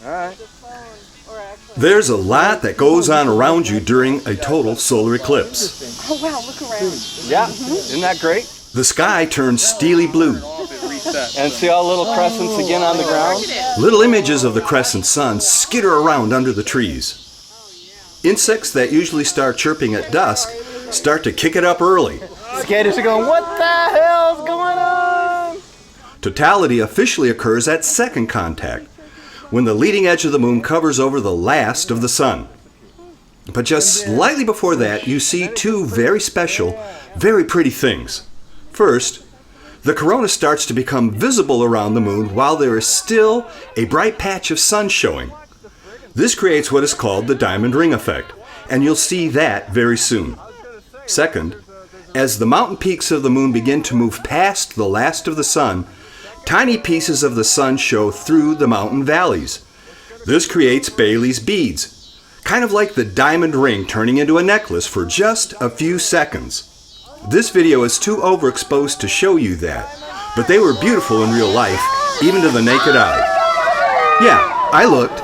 Alright. There's a lot that goes on around you during a total solar eclipse. Oh wow, look around. Yeah, isn't that great? The sky turns steely blue. And see all little crescents again on the ground? Little images of the crescent sun skitter around under the trees. Insects that usually start chirping at dusk start to kick it up early. Skaters are going, what the hell's going on? Totality officially occurs at second contact, when the leading edge of the moon covers over the last of the sun. But just slightly before that, you see two very special, very pretty things. First, the corona starts to become visible around the moon while there is still a bright patch of sun showing. This creates what is called the diamond ring effect, and you'll see that very soon. Second, as the mountain peaks of the moon begin to move past the last of the sun, tiny pieces of the sun show through the mountain valleys. This creates Bailey's beads, kind of like the diamond ring turning into a necklace for just a few seconds. This video is too overexposed to show you that, but they were beautiful in real life, even to the naked eye. Yeah, I looked.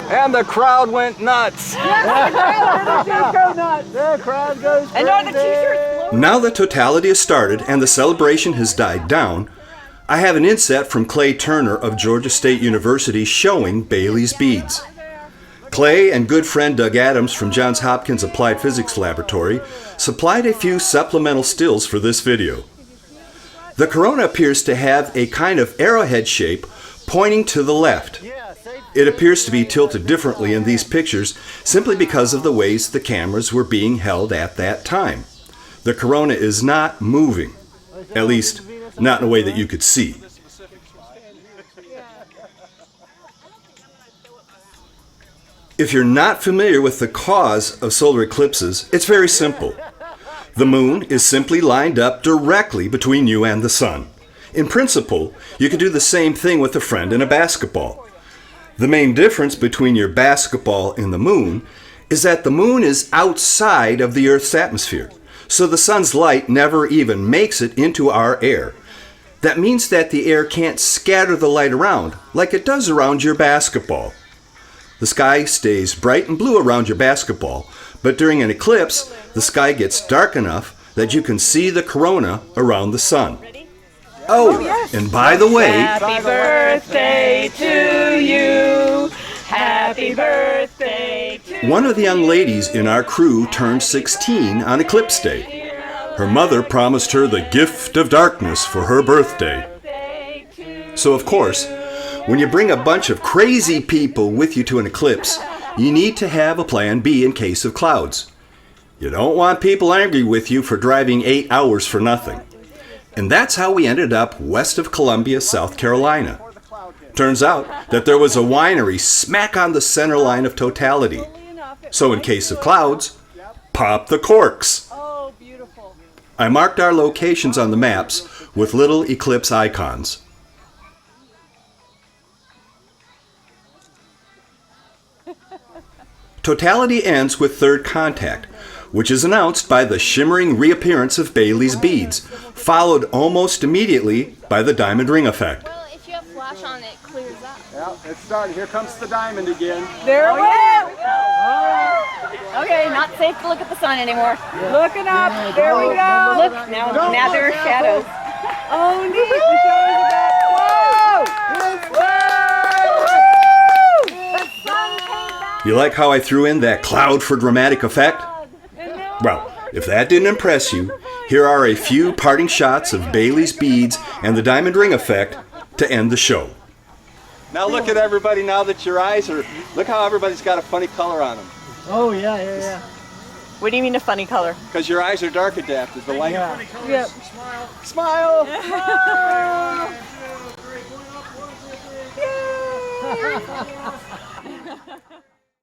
And the crowd went nuts. The crowd goes crazy. And are the t-shirts? Now that totality has started and the celebration has died down, I have an inset from Clay Turner of Georgia State University showing Bailey's beads. Clay and good friend Doug Adams from Johns Hopkins Applied Physics Laboratory supplied a few supplemental stills for this video. The corona appears to have a kind of arrowhead shape pointing to the left. It appears to be tilted differently in these pictures simply because of the ways the cameras were being held at that time. The corona is not moving, at least not in a way that you could see. If you're not familiar with the cause of solar eclipses, it's very simple. The moon is simply lined up directly between you and the sun. In principle, you could do the same thing with a friend in a basketball. The main difference between your basketball and the moon is that the moon is outside of the Earth's atmosphere, so the sun's light never even makes it into our air. That means that the air can't scatter the light around like it does around your basketball. The sky stays bright and blue around your basketball, but during an eclipse, the sky gets dark enough that you can see the corona around the sun. Oh, yes. And by the way, Happy birthday to you. Happy birthday to you. One of the young ladies in our crew turned 16 on Eclipse Day. Her mother promised her the gift of darkness for her birthday. So of course, when you bring a bunch of crazy people with you to an eclipse, you need to have a plan B in case of clouds. You don't want people angry with you for driving 8 hours for nothing. And that's how we ended up west of Columbia, South Carolina. Turns out that there was a winery smack on the center line of totality. So in case of clouds, pop the corks. Oh, beautiful. I marked our locations on the maps with little eclipse icons. Totality ends with third contact, which is announced by the shimmering reappearance of Bailey's beads, followed almost immediately by the diamond ring effect. Well, if you have flash on, it clears up. Yeah, it started. Here comes the diamond again. There we go. Okay, not safe to look at the sun anymore. Looking up. There we go. Look, now there are shadows. Oh, neat. The shadows are back. Whoa! The sun came back. You like how I threw in that cloud for dramatic effect? Well, if that didn't impress you, here are a few parting shots of Bailey's beads and the diamond ring effect to end the show. Now look at everybody now that your eyes are, look how everybody's got a funny color on them. Oh, yeah. What do you mean a funny color? Because your eyes are dark adapted. The light. Yeah. Yep. Smile! Smile! Yay!